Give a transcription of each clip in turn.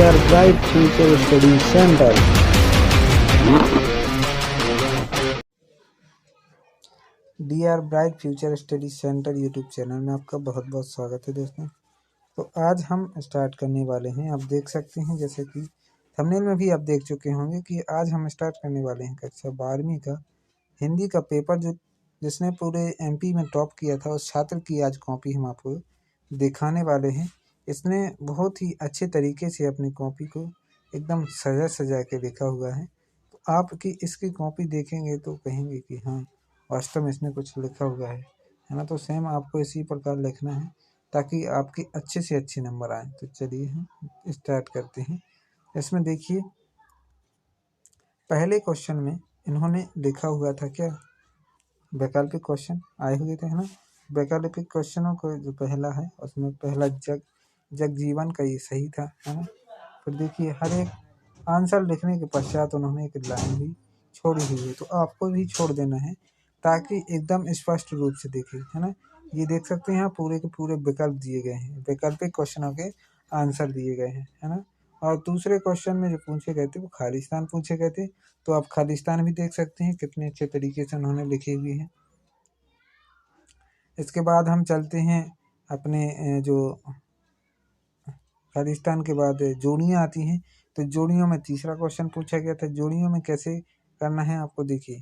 Dear Bright Future Study Center. DR bright future study centre YouTube channel में आपका बहुत बहुत स्वागत है दोस्तों। तो आज हम स्टार्ट करने वाले हैं। आप देख सकते हैं जैसे कि थंबनेल में भी आप देख चुके होंगे कि आज हम स्टार्ट करने वाले हैं कक्षा 12वीं का हिंदी का पेपर जिसने पूरे एमपी में टॉप किया था उस छात्र की आज कॉपी हम आपको दिखाने वाले हैं। इसने बहुत ही अच्छे तरीके से अपनी कॉपी को एकदम सजा के लिखा हुआ है। तो आपकी इसकी कॉपी देखेंगे तो कहेंगे कि हाँ वास्तव में इसमें कुछ लिखा हुआ है ना। तो सेम आपको इसी प्रकार लिखना है ताकि आपके अच्छे से अच्छे नंबर आए। तो चलिए हम स्टार्ट करते हैं। इसमें देखिए पहले क्वेश्चन में इन्होंने लिखा हुआ था क्या, वैकल्पिक क्वेश्चन आए हुए थे है ना। वैकल्पिक क्वेश्चनों को जो पहला है उसमें पहला जगजीवन का ये सही था है ना। फिर देखिए हर एक आंसर लिखने के पश्चात उन्होंने एक लाइन भी छोड़ी हुई है, तो आपको भी छोड़ देना है ताकि एकदम स्पष्ट रूप से देखें है ना। ये देख सकते हैं पूरे के पूरे विकल्प दिए गए हैं, वैकल्पिक क्वेश्चनों के आंसर दिए गए हैं है ना। और दूसरे क्वेश्चन में जो पूछे गए थे वो खालिस्तान पूछे गए थे, तो आप खालिस्तान भी देख सकते हैं कितने अच्छे तरीके से उन्होंने लिखे हुए हैं। इसके बाद हम चलते हैं अपने जो खालिस्तान के बाद जोड़ियाँ आती हैं, तो जोड़ियों में तीसरा क्वेश्चन पूछा गया था। जोड़ियों में कैसे करना है आपको देखिए,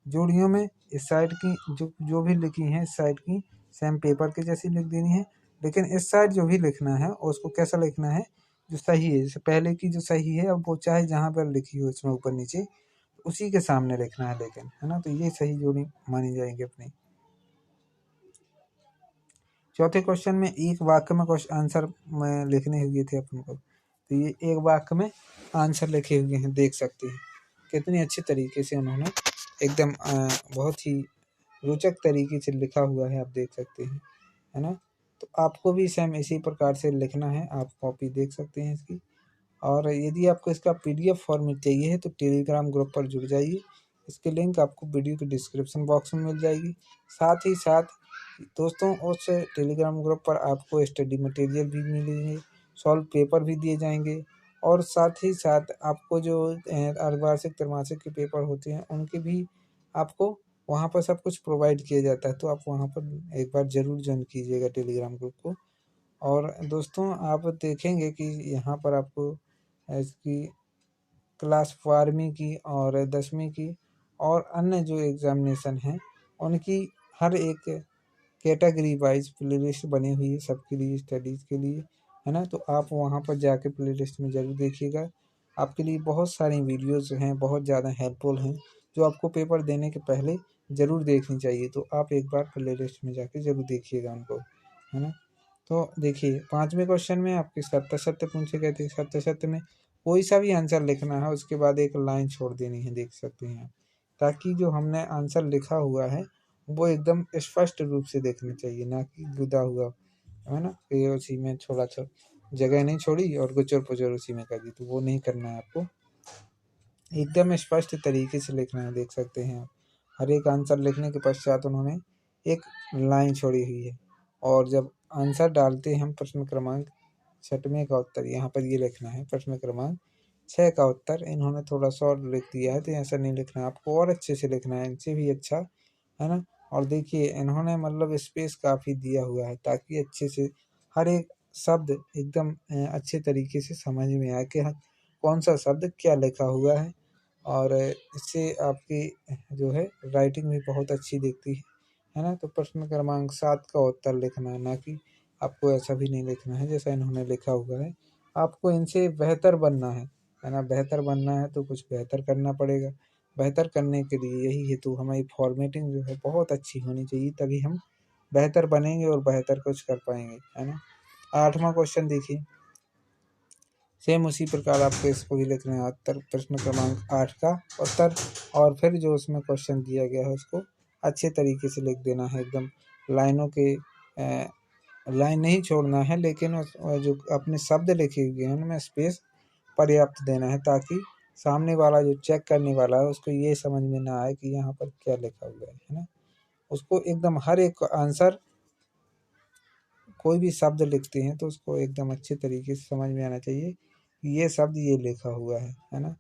जोड़ियों में इस साइड की जो भी लिखी हैं इस साइड की सेम पेपर के जैसी लिख देनी है, लेकिन इस साइड जो भी लिखना है उसको कैसा लिखना है जो सही है। जैसे पहले की जो सही है अब वो चाहे जहाँ पर लिखी हो इसमें ऊपर नीचे उसी के सामने लिखना है लेकिन है ना। तो ये सही जोड़ी मानी जाएगी अपनी। चौथे क्वेश्चन में एक वाक्य में आंसर में लिखने हुए थे अपन को, तो ये एक वाक्य में आंसर लिखे हुए हैं। देख सकते हैं कितनी अच्छी तरीके से उन्होंने एकदम बहुत ही रोचक तरीके से लिखा हुआ है, आप देख सकते हैं है ना। तो आपको भी सेम इसी प्रकार से लिखना है। आप कॉपी देख सकते हैं इसकी, और यदि आपको इसका पीडीएफ फॉर्मेट चाहिए है तो टेलीग्राम ग्रुप पर जुड़ जाइए। इसके लिंक आपको वीडियो के डिस्क्रिप्शन बॉक्स में मिल जाएगी। साथ ही साथ दोस्तों उस टेलीग्राम ग्रुप पर आपको स्टडी मटेरियल भी मिलेंगे, सॉल्व पेपर भी दिए जाएंगे, और साथ ही साथ आपको जो अर्धवार्षिक त्रैमासिक के पेपर होते हैं उनके भी आपको वहाँ पर सब कुछ प्रोवाइड किया जाता है। तो आप वहाँ पर एक बार ज़रूर ज्वाइन कीजिएगा टेलीग्राम ग्रुप को। और दोस्तों आप देखेंगे कि यहाँ पर आपको इसकी क्लास 12वीं की और 10वीं की और अन्य जो एग्ज़ामिनेशन हैं उनकी हर एक कैटेगरी वाइज प्लेलिस्ट बनी हुई है सबके लिए, स्टडीज़ के लिए है ना। तो आप वहाँ पर जाके प्लेलिस्ट में ज़रूर देखिएगा। आपके लिए बहुत सारी वीडियोज़ हैं, बहुत ज़्यादा हेल्पफुल हैं, जो आपको पेपर देने के पहले ज़रूर देखनी चाहिए। तो आप एक बार प्लेलिस्ट में जाके ज़रूर देखिएगा उनको है ना। तो देखिए 5वें क्वेश्चन में आपके सत्य पूछे गए थे। सत्य में कोई सा भी आंसर लिखना है उसके बाद एक लाइन छोड़ देनी है, देख सकते हैं आप, ताकि जो हमने आंसर लिखा हुआ है वो एकदम स्पष्ट रूप से देखना चाहिए, ना कि गुदा हुआ है ना। कि उसी में थोड़ा सा जगह नहीं छोड़ी और गुचर पुचर उसी में कर दी, तो वो नहीं करना है आपको। एकदम स्पष्ट तरीके से लिखना है, देख सकते हैं आप। हर एक आंसर लिखने के पश्चात उन्होंने एक लाइन छोड़ी हुई है, और जब आंसर डालते हैं हम प्रश्न क्रमांक 6वें का उत्तर यहाँ पर ये लिखना है। प्रश्न क्रमांक 6 का उत्तर इन्होंने थोड़ा शॉर्ट लिख दिया है, तो ऐसा नहीं लिखना है आपको, और अच्छे से लिखना है, इनसे भी अच्छा है ना। और देखिए इन्होंने मतलब स्पेस काफ़ी दिया हुआ है ताकि अच्छे से हर एक शब्द एकदम अच्छे तरीके से समझ में आए कि कौन सा शब्द क्या लिखा हुआ है। और इससे आपकी जो है राइटिंग भी बहुत अच्छी दिखती है ना। तो प्रश्न क्रमांक 7 का उत्तर लिखना है, ना कि आपको ऐसा भी नहीं लिखना है जैसा इन्होंने लिखा हुआ है। आपको इनसे बेहतर बनना है ना। बेहतर बनना है तो कुछ बेहतर करना पड़ेगा। बेहतर करने के लिए यही हेतु हमारी फॉर्मेटिंग जो है बहुत अच्छी होनी चाहिए, तभी हम बेहतर बनेंगे और बेहतर कुछ कर पाएंगे है ना। 8वां क्वेश्चन देखिए, सेम उसी प्रकार आपको इसको भी लिखना है उत्तर, प्रश्न क्रमांक 8 का उत्तर, और फिर जो उसमें क्वेश्चन दिया गया है उसको अच्छे तरीके से लिख देना है। एकदम लाइनों के लाइन नहीं छोड़ना है, लेकिन जो अपने शब्द लिखे हुए हैं उनमें स्पेस पर्याप्त देना है, ताकि सामने वाला जो चेक करने वाला है उसको ये समझ में ना आए कि यहाँ पर क्या लिखा हुआ है ना। उसको एकदम हर एक आंसर कोई भी शब्द लिखते हैं तो उसको एकदम अच्छे तरीके से समझ में आना चाहिए ये शब्द ये लिखा हुआ है ना।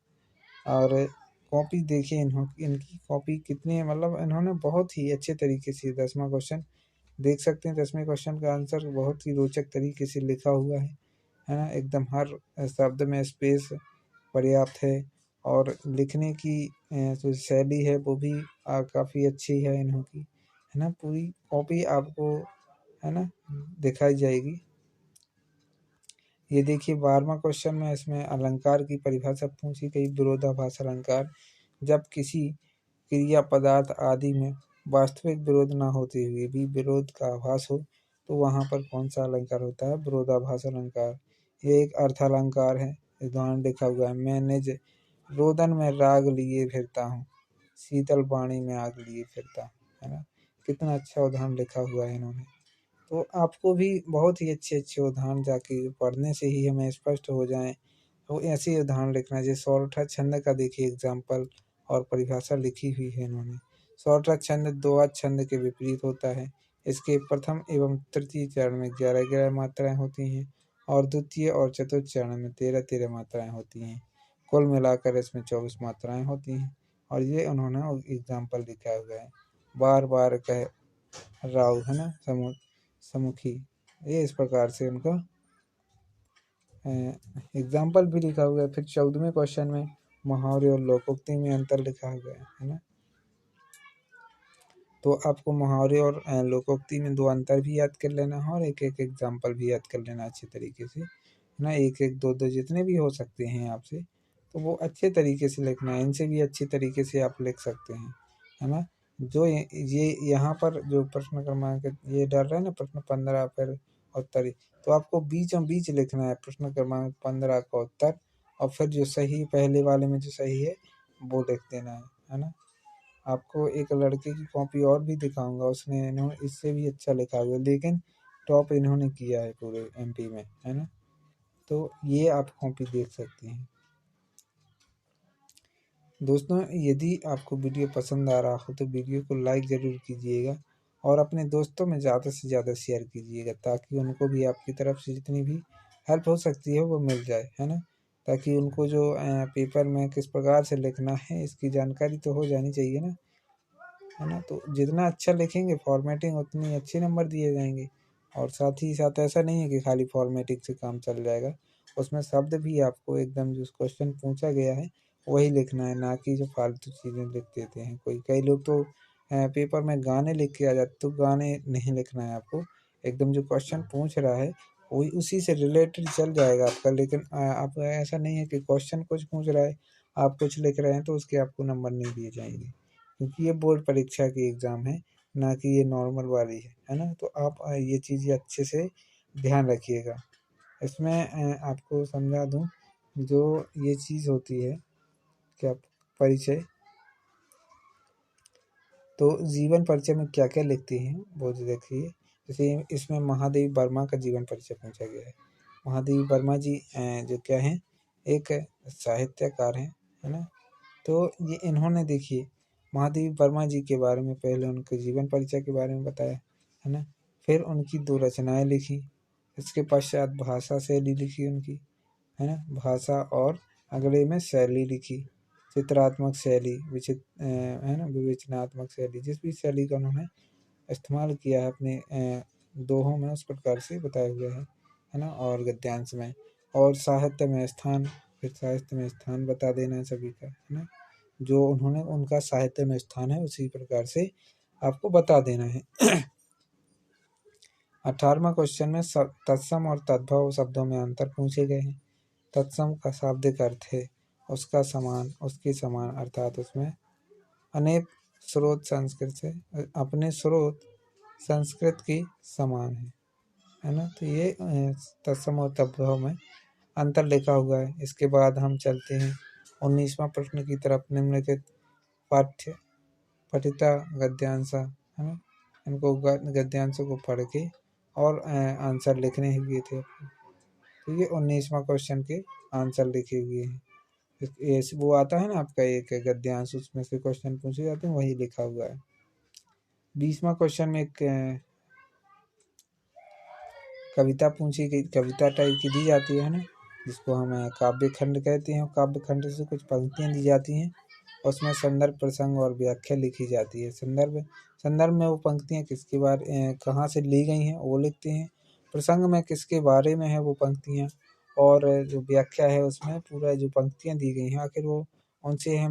और कॉपी देखिए इनकी कॉपी कितनी, मतलब इन्होंने बहुत ही अच्छे तरीके से 10वां क्वेश्चन देख सकते हैं। 10वें क्वेश्चन का आंसर बहुत ही रोचक तरीके से लिखा हुआ है ना। एकदम हर शब्द में स्पेस पर्याप्त है, और लिखने की जो शैली है वो भी काफ़ी अच्छी है इन्हों की, है ना। पूरी कॉपी आपको, है ना, दिखाई जाएगी। ये देखिए 12वां क्वेश्चन में इसमें अलंकार की परिभाषा पूछी गई। विरोधाभास अलंकार, जब किसी क्रिया पदार्थ आदि में वास्तविक विरोध न होते हुए भी विरोध का आभास हो तो वहाँ पर कौन सा अलंकार होता है? विरोधाभास अलंकार। ये एक अर्थालंकार है। उदाहरण लिखा हुआ है, मैं निज रोदन में राग लिए फिरता हूँ, शीतल वाणी में आग लिए फिरता हूँ, है ना। कितना अच्छा उदाहरण लिखा हुआ है इन्होंने। तो आपको भी बहुत ही अच्छे उदाहरण जाके पढ़ने से ही हमें स्पष्ट हो जाएं, तो ऐसे उदाहरण लिखना चाहिए। सौरठा छंद का देखिए एग्जाम्पल और परिभाषा लिखी हुई है इन्होंने। सौरठा छंद द्विआद छंद के विपरीत होता है। इसके प्रथम एवं तृतीय चरण में 11-11 मात्राएं होती हैं और द्वितीय और चतुर्थ चरण में 13-13 मात्राएं होती हैं। कुल मिलाकर इसमें 24 मात्राएं होती हैं। और ये उन्होंने एग्जाम्पल लिखा हुआ है। बार बार कह राव, है ना, समुखी। ये इस प्रकार से उनका एग्जाम्पल भी लिखा हुआ है। फिर 14वें क्वेश्चन में मुहावरे और लोकोक्ति में अंतर लिखा हुआ है ना। तो आपको मुहावरे और लोकोक्ति में 2 अंतर भी याद कर लेना है और एक एक एग्जाम्पल भी याद कर लेना अच्छे तरीके से, है ना। एक एक दो दो जितने भी हो सकते हैं आपसे, तो वो अच्छे तरीके से लिखना है। इनसे भी अच्छे तरीके से आप लिख सकते हैं, है ना। जो ये यहाँ पर जो प्रश्न क्रमांक ये डर रहा है ना, प्रश्न 15 फिर उत्तर, तो आपको बीचों बीच लिखना है प्रश्न क्रमांक 15 का उत्तर, और फिर जो सही पहले वाले में जो सही है वो लिख देना है ना। आपको एक लड़के की कॉपी और भी दिखाऊंगा, उसने इन्होंने इससे भी अच्छा लिखा हुआ है, लेकिन टॉप इन्होंने किया है पूरे एमपी में, है ना। तो ये आप कॉपी देख सकते हैं। दोस्तों, यदि आपको वीडियो पसंद आ रहा हो तो वीडियो को लाइक ज़रूर कीजिएगा और अपने दोस्तों में ज़्यादा से ज़्यादा शेयर कीजिएगा, ताकि उनको भी आपकी तरफ से जितनी भी हेल्प हो सकती है वो मिल जाए, है ना। ताकि उनको जो पेपर में किस प्रकार से लिखना है इसकी जानकारी तो हो जानी चाहिए ना, है ना। तो जितना अच्छा लिखेंगे फॉर्मेटिंग उतनी अच्छे नंबर दिए जाएंगे। और साथ ही साथ ऐसा नहीं है कि खाली फॉर्मेटिंग से काम चल जाएगा, उसमें शब्द भी आपको एकदम जो क्वेश्चन पूछा गया है वही लिखना है, ना कि जो फालतू चीज़ें लिख देते हैं कोई। कई लोग तो पेपर में गाने लिख के आ जाते, तो गाने नहीं लिखना है आपको। एकदम जो क्वेश्चन पूछ रहा है वही उसी से रिलेटेड चल जाएगा आपका। लेकिन आप ऐसा नहीं है कि क्वेश्चन कुछ पूछ रहा है, आप कुछ लिख रहे हैं तो उसके आपको नंबर नहीं दिए जाएंगे, क्योंकि ये बोर्ड परीक्षा की एग्ज़ाम है, ना कि ये नॉर्मल वाली है ना। तो आप ये चीज़ें अच्छे से ध्यान रखिएगा। इसमें आपको समझा दूँ, जो ये चीज़ होती है क्या, परिचय, तो जीवन परिचय में क्या क्या लिखते हैं वो जो देखिए। जैसे इसमें महादेवी वर्मा का जीवन परिचय पूछा गया है। महादेवी वर्मा जी जो क्या हैं, एक साहित्यकार हैं, है ना। तो ये इन्होंने देखिए महादेवी वर्मा जी के बारे में पहले उनके जीवन परिचय के बारे में बताया, है ना। फिर उनकी 2 रचनाएं लिखी। इसके पश्चात भाषा शैली लिखी उनकी, है ना। भाषा और अगले में शैली लिखी, चित्रात्मक शैली, है ना, विवेचनात्मक शैली। जिस भी शैली का उन्होंने इस्तेमाल किया है अपने दोहों में, उस प्रकार से बताया हुआ है ना। और गद्यांश में और साहित्य में स्थान, फिर साहित्य में स्थान बता देना है सभी का, है ना। जो उन्होंने उनका साहित्य में स्थान है उसी प्रकार से आपको बता देना है। 18वां क्वेश्चन में तत्सम और तद्भव शब्दों में अंतर पूछे गए हैं। तत्सम का शाब्दिक अर्थ है उसका समान, उसके समान, अर्थात उसमें अनेक स्रोत संस्कृत से, अपने स्रोत संस्कृत के समान है ना। तो ये तत्सम और तद्भव में अंतर लिखा हुआ है। इसके बाद हम चलते हैं 19वां प्रश्न की तरफ। निम्नलिखित पाठ्य पठिता गद्यांश, है ना, इनको गद्यांशों को पढ़ के और आंसर लिखने हुए थे। तो ये 19वां क्वेश्चन के आंसर लिखे हुए हैं। वो आता है ना आपका एक गद्यांश, उसमें से क्वेश्चन पूछे जाते हैं, वही लिखा हुआ है। 20वां क्वेश्चन में एक कविता पूछी गई, कविता टाइप की दी जाती है ना। जिसको हम काव्य खंड कहते हैं। काव्य खंड से कुछ पंक्तियाँ दी जाती हैं, उसमें संदर्भ, प्रसंग और व्याख्या लिखी जाती है। संदर्भ में वो पंक्तियाँ किसके बारे कहाँ से ली गई हैं वो लिखते हैं। प्रसंग में किसके बारे में है वो पंक्तियाँ, और जो व्याख्या है उसमें पूरा जो पंक्तियाँ दी गई हैं आखिर वो उनसे हम